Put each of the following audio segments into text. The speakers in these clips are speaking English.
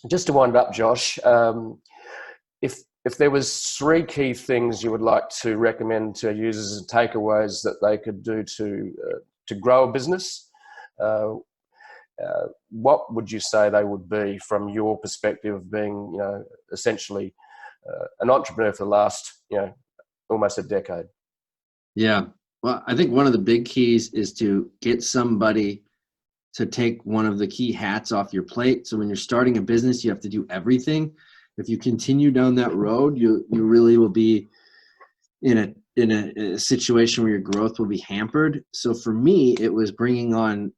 just to wind up, Josh, if there was three key things you would like to recommend to users and takeaways that they could do to grow a business, what would you say they would be from your perspective of being, essentially an entrepreneur for the last, almost a decade? Yeah. Well, I think one of the big keys is to get somebody to take one of the key hats off your plate. So when you're starting a business, you have to do everything. If you continue down that road, you really will be in a situation where your growth will be hampered. So for me, it was bringing on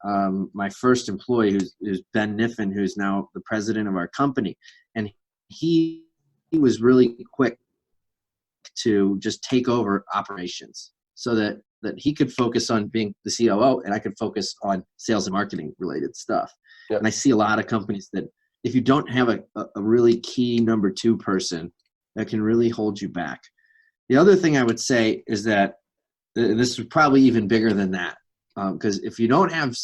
my first employee, who's Ben Kniffen, who's now the president of our company, and he was really quick to just take over operations, so that he could focus on being the COO and I could focus on sales and marketing related stuff. Yep. And I see a lot of companies that if you don't have a really key number two person, that can really hold you back. The other thing I would say is that this is probably even bigger than that, because if you don't have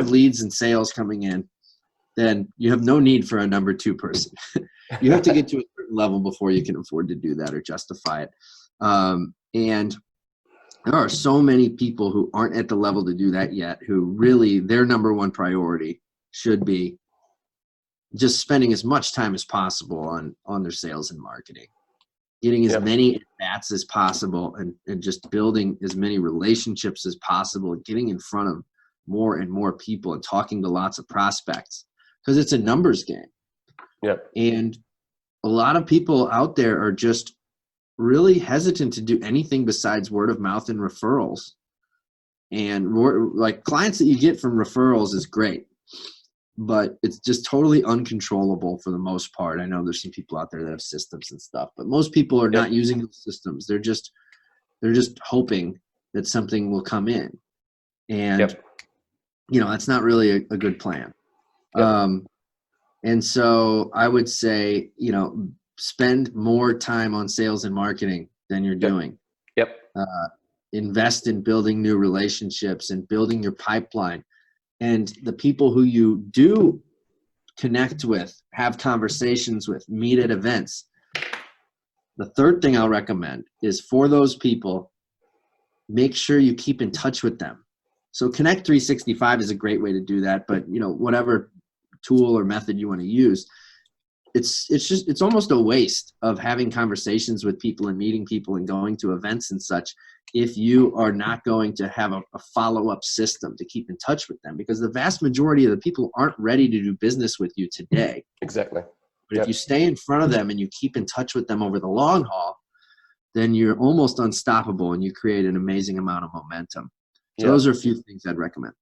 leads and sales coming in, then you have no need for a number two person. You have to get to a certain level before you can afford to do that or justify it. And there are so many people who aren't at the level to do that yet, who really their number one priority should be just spending as much time as possible on their sales and marketing, getting as many at-bats as possible, and just building as many relationships as possible, getting in front of more and more people and talking to lots of prospects, because it's a numbers game. Yep. And a lot of people out there are just really hesitant to do anything besides word of mouth and referrals. And like clients that you get from referrals is great, but it's just totally uncontrollable for the most part. I know there's some people out there that have systems and stuff, but most people are not using those systems. They're just hoping that something will come in. And, that's not really a good plan. And so I would say, spend more time on sales and marketing than you're doing. Invest in building new relationships and building your pipeline. And the people who you do connect with, have conversations with, meet at events. The third thing I'll recommend is, for those people, make sure you keep in touch with them. So Connect 365 is a great way to do that, but whatever tool or method you want to use, it's almost a waste of having conversations with people and meeting people and going to events and such if you are not going to have a follow-up system to keep in touch with them, because the vast majority of the people aren't ready to do business with you today. Exactly. But if you stay in front of them and you keep in touch with them over the long haul, then you're almost unstoppable and you create an amazing amount of momentum. So those are a few things I'd recommend.